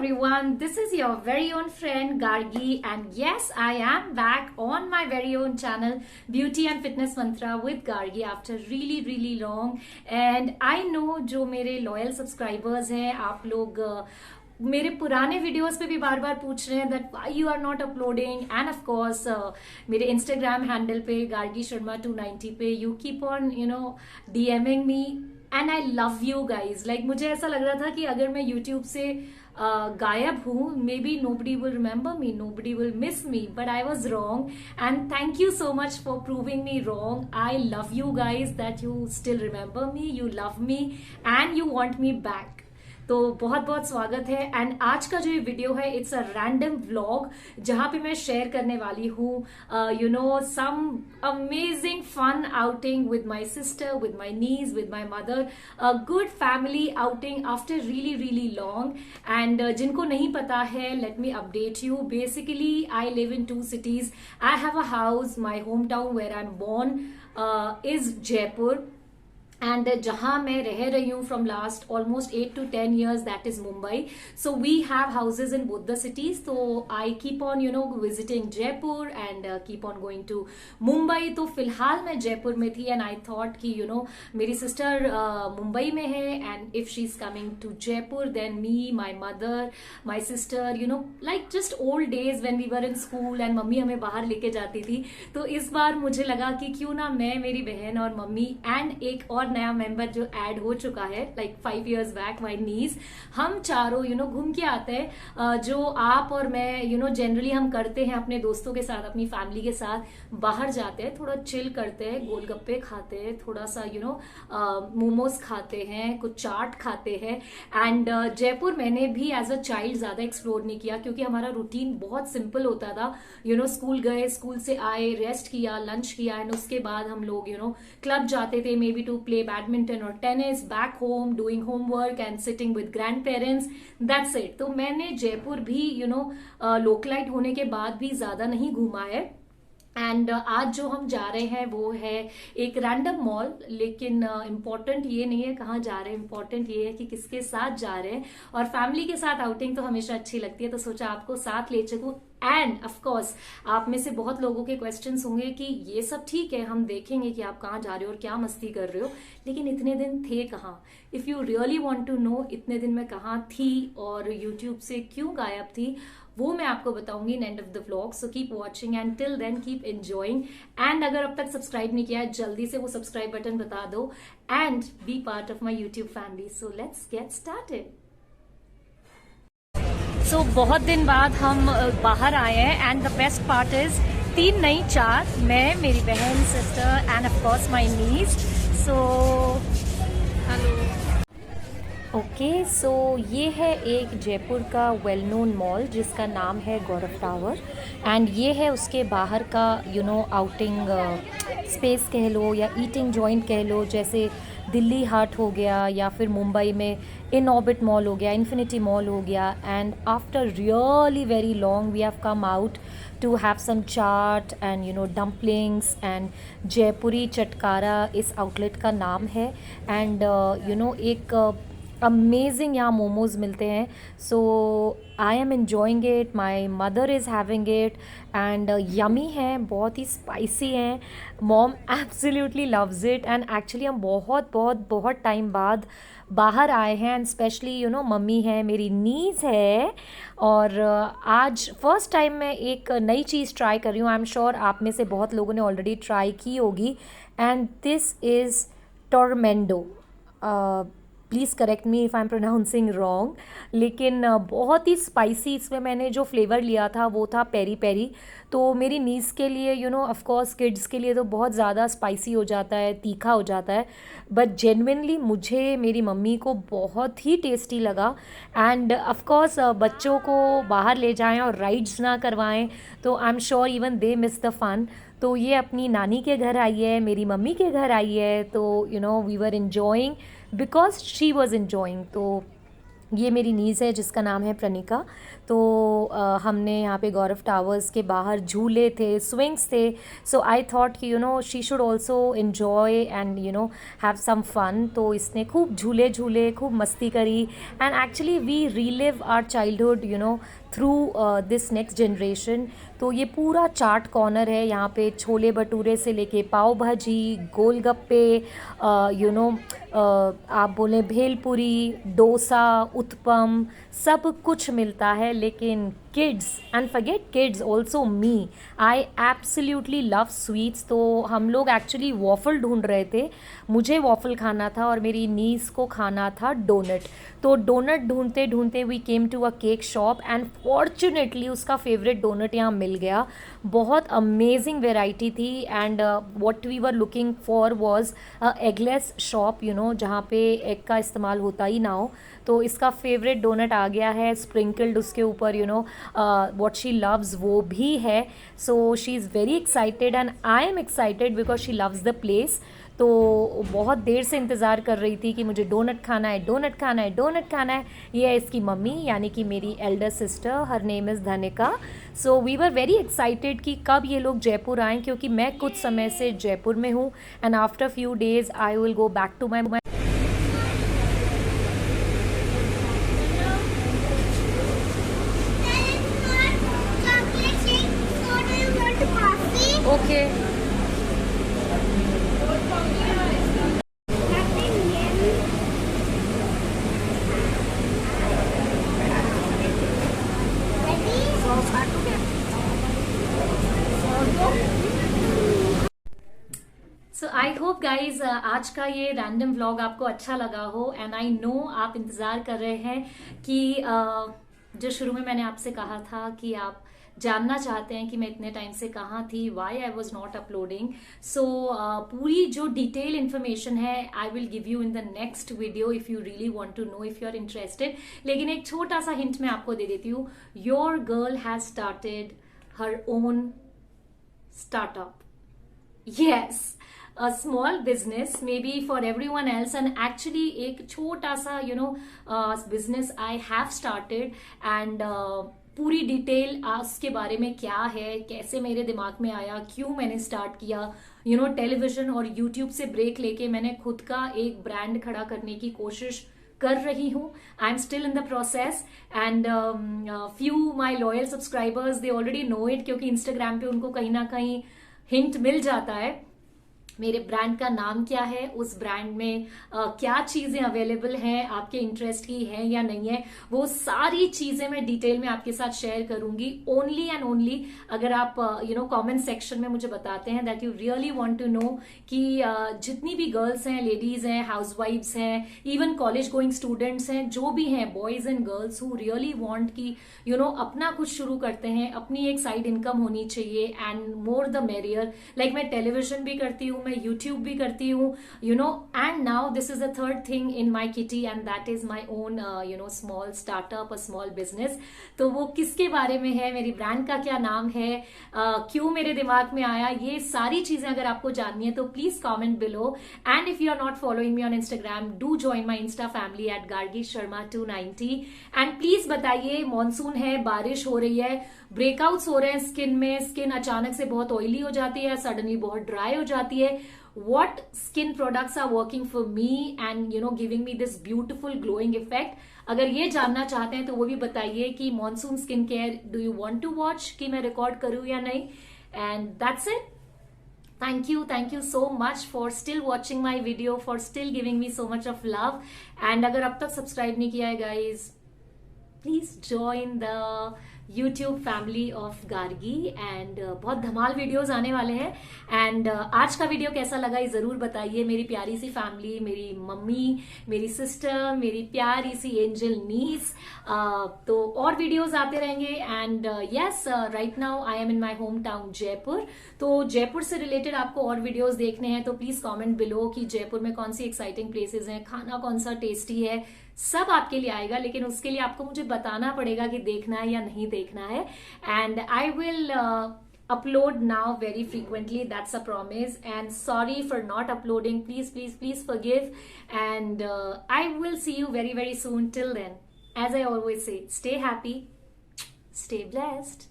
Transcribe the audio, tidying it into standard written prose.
everyone, this is your very own friend Gargi, and yes, I am back on my very own channel Beauty and Fitness Mantra with Gargi after really long. And I know जो मेरे loyal subscribers हैं, आप लोग मेरे पुराने videos पे भी बार बार पूछ रहे हैं that why you are not uploading, and of course मेरे इंस्टाग्राम हैंडल पे गार्गी शर्मा 290 पे you keep on DMing me and I love you guys. Like मुझे ऐसा लग रहा था कि अगर मैं यूट्यूब से गायब हूँ, maybe nobody will remember me, nobody will miss me, but I was wrong and thank you so much for proving me wrong. I love you guys that you still remember me, you love me and you want me back. तो बहुत बहुत स्वागत है. And आज का जो ये video है, इट्स अ रैंडम व्लॉग जहां पे मैं शेयर करने वाली हूँ some amazing fun outing with my sister, with my nieces, with my mother. A good family outing after really long. And जिनको नहीं पता है, let me update you. Basically I live in 2 cities. I have a house, my home town where I am born is Jaipur. And जहां मैं रह रही हूँ from last almost 8 to 10 years, that is Mumbai. So we have houses in both the cities. तो I keep on visiting Jaipur and keep on going to Mumbai. तो फिलहाल मैं जयपुर में थी एंड आई थॉट कि मेरी सिस्टर मुंबई में है and if she is coming to Jaipur then me, my mother, my sister, like just old days when we were in school and mummy हमें बाहर लेके जाती थी. तो इस बार मुझे लगा कि क्यों ना मैं, मेरी बहन और मम्मी एंड एक और नया मेंबर जो ऐड हो चुका है like 5 years back, my knees, हम चारों घूम के आते हैं. जो आप और मैं जनरली हम करते हैं अपने दोस्तों के साथ, अपनी फैमिली के साथ बाहर जाते हैं, थोड़ा चिल करते हैं, गोलगप्पे खाते हैं, थोड़ा सा मोमोज खाते हैं, कुछ चाट खाते हैं. एंड जयपुर मैंने भी एज अ चाइल्ड ज्यादा एक्सप्लोर नहीं किया क्योंकि हमारा रूटीन बहुत सिंपल होता था. स्कूल गए, स्कूल से आए, रेस्ट किया, लंच किया एंड उसके बाद हम लोग क्लब जाते थे, maybe to play badminton और tennis, back home doing homework and sitting with grandparents, that's it. तो मैंने जयपुर भी लोकलाइट होने के बाद भी ज्यादा नहीं घूमा है. एंड आज जो हम जा रहे हैं वो है एक रैंडम मॉल, लेकिन इम्पॉर्टेंट ये नहीं है कहाँ जा रहे हैं, इम्पॉर्टेंट ये है कि किसके साथ जा रहे हैं. और फैमिली के साथ आउटिंग तो हमेशा अच्छी लगती है, तो सोचा आपको साथ ले चलूं. एंड ऑफ कोर्स आप में से बहुत लोगों के क्वेश्चंस होंगे कि ये सब ठीक है, हम देखेंगे कि आप कहाँ जा रहे हो और क्या मस्ती कर रहे हो, लेकिन इतने दिन थे कहाँ. If you really want to know इतने दिन मैं कहाँ थी और यूट्यूब से क्यों गायब थी, वो मैं आपको बताऊंगी in end of the vlog. So keep watching and till then keep enjoying. And अगर अब तक सब्सक्राइब नहीं किया है, जल्दी से वो सब्सक्राइब बटन बता दो and be part of my YouTube family. So let's get started. So बहुत दिन बाद हम बाहर आए हैं and the best part is 3 नहीं 4, मैं, मेरी बहन, sister and of course my niece. So hello. Okay, so ये है एक जयपुर का वेल नोन मॉल जिसका नाम है गौरव टावर. एंड ये है उसके बाहर का आउटिंग स्पेस कह लो या ईटिंग जॉइंट कह लो, जैसे दिल्ली हाट हो गया या फिर मुंबई में इन ऑर्बिट मॉल हो गया, इन्फिनिटी मॉल हो गया. And after really very long we have come out to have some chaat and dumplings and Jaipuri Chatkara इस आउटलेट का नाम है. एंड एक अमेजिंग यहाँ मोमोज मिलते हैं. So I am enjoying it, my mother is having it and yummy हैं, बहुत ही स्पाइसी हैं. Mom absolutely loves it. And actually हम बहुत टाइम बाद बाहर आए हैं एंड स्पेशली मम्मी है, मेरी नीज़ है और आज फर्स्ट टाइम मैं एक नई चीज़ ट्राई कर रही हूँ. आई एम श्योर आप में से बहुत लोगों ने ऑलरेडी ट्राई की होगी. एंड दिस इज़ टोरमेंडो. Please correct me if I am pronouncing wrong, लेकिन बहुत ही स्पाइसी. इसमें मैंने जो फ्लेवर लिया था वो था पेरी पेरी. तो मेरी नीज़ के लिए ऑफ कोर्स किड्स के लिए तो बहुत ज़्यादा स्पाइसी हो जाता है, तीखा हो जाता है, बट जेन्युइनली मुझे, मेरी मम्मी को बहुत ही टेस्टी लगा. एंड ऑफ कोर्स बच्चों को बाहर ले जाएं और राइड्स ना करवाएं तो I am sure even they miss the fun. तो ये अपनी नानी के घर आई है, मेरी मम्मी के घर आई है, तो we were enjoying because she was enjoying. तो ये मेरी नीज़ है जिसका नाम है प्रणिका। तो हमने यहाँ पे गौरव टावर्स के बाहर झूले थे, स्विंग्स थे। सो आई थॉट कि she should also enjoy and have some fun. तो इसने खूब झूले झूले, खूब मस्ती करी। And actually we relive our childhood through this next generation. तो ये पूरा चाट कॉर्नर है, यहाँ पे छोले भटूरे से लेके पाव भाजी, गोलगप्पे, आप बोलें भेलपुरी, डोसा, उत्पम, सब कुछ मिलता है। लेकिन kids and forget kids also me, I absolutely love sweets. तो हम लोग एक्चुअली वॉफल ढूंढ रहे थे, मुझे वॉफल खाना था और मेरी नीस को खाना था डोनट। तो डोनट ढूंढते ढूंढते we came to a cake shop and fortunately उसका फेवरेट डोनट यहाँ मिल गया। बहुत अमेजिंग वेराइटी थी and what we were looking for was eggless shop, जहाँ पे एग का इस्तेमाल होता ही ना हो। तो इसका फेवरेट डोनट आ गया है, स्प्रिंकल्ड उसके ऊपर व्हाट शी लव्स वो भी है। So she is very excited and I am excited because she loves the place. तो बहुत देर से इंतज़ार कर रही थी कि मुझे डोनट खाना है, डोनट खाना है, डोनट खाना है। ये है इसकी मम्मी, यानी कि मेरी elder sister, her name is Dhanika. So we were very excited कि कब ये लोग जयपुर आएँ, क्योंकि मैं कुछ समय से जयपुर में हूँ and after few days I will go back to my. Okay. So I hope guys आज का ये रैंडम व्लॉग आपको अच्छा लगा हो एंड आई नो आप इंतज़ार कर रहे हैं कि जो शुरू में मैंने आपसे कहा था कि आप जानना चाहते हैं कि मैं इतने टाइम से कहाँ थी, why I was not uploading. So पूरी जो डिटेल इन्फॉर्मेशन है I will give you in the next video if you really want to know, if you are interested. लेकिन एक छोटा सा हिंट मैं आपको दे देती हूँ। Your girl has started her own startup. Yes, a small business maybe for everyone else, and actually एक छोटा सा business I have started and पूरी डिटेल उसके बारे में क्या है, कैसे मेरे दिमाग में आया, क्यों मैंने स्टार्ट किया, टेलीविजन और यूट्यूब से ब्रेक लेके मैंने खुद का एक ब्रांड खड़ा करने की कोशिश कर रही हूँ। I am still in the process and few my loyal subscribers they already know it, क्योंकि इंस्टाग्राम पे उनको कहीं ना कहीं हिंट मिल जाता है मेरे ब्रांड का नाम क्या है, उस ब्रांड में क्या चीजें अवेलेबल हैं, आपके इंटरेस्ट की हैं या नहीं है। वो सारी चीजें मैं डिटेल में आपके साथ शेयर करूंगी ओनली एंड ओनली अगर आप कमेंट सेक्शन में मुझे बताते हैं that you really want to know कि जितनी भी गर्ल्स हैं, लेडीज हैं, हाउसवाइफ्स हैं, इवन कॉलेज गोइंग स्टूडेंट्स हैं, जो भी हैं boys and girls who really want कि अपना कुछ शुरू करते हैं, अपनी एक साइड इनकम होनी चाहिए and more the merrier. Like मैं टेलीविजन भी करती हूँ, मैं यूट्यूब भी करती हूँ, and now this is the third thing in my kitty and that is my own small startup, a small business. तो वो किसके बारे में है, मेरी ब्रांड का क्या नाम है, क्यों मेरे दिमाग में आया, ये सारी चीजें अगर आपको जाननी है तो please comment below. And if you are not following me on Instagram, do join my insta family at Gargi Sharma 290। And please बताइए, मॉनसून है, बारिश हो रही है, ब्रेकआउट्स हो रहे हैं स्किन में, स्किन अचानक से बहुत ऑयली हो जाती है, सडनली बहुत ड्राई हो जाती है। What skin products are working for me and giving me this beautiful glowing effect? अगर ये जानना चाहते हैं तो वो भी बताइए कि monsoon skin care do you want to watch, कि मैं रिकॉर्ड करूं या नहीं। And that's it. thank you so much for still watching my video, for still giving me so much of love। and अगर अब तक सब्सक्राइब नहीं किया है guys, please join the YouTube family of Gargi and बहुत धमाल वीडियोस आने वाले हैं। एंड आज का वीडियो कैसा लगा ये जरूर बताइए। मेरी प्यारी सी फैमिली, मेरी मम्मी, मेरी सिस्टर, मेरी प्यारी सी एंजल नीस, तो और वीडियोस आते रहेंगे। And yes, right now I am in my home town Jaipur. तो जयपुर से रिलेटेड आपको और वीडियोस देखने हैं तो प्लीज कॉमेंट बिलो कि जयपुर में कौन सी एक्साइटिंग प्लेसेस हैं, खाना कौन सा टेस्टी है, सब आपके लिए आएगा। लेकिन उसके लिए आपको मुझे बताना पड़ेगा कि देखना है या नहीं देखना है। And I will upload now very frequently, that's a promise, and sorry for not uploading, please forgive, and I will see you very soon. Till then, as I always say, stay happy, stay blessed.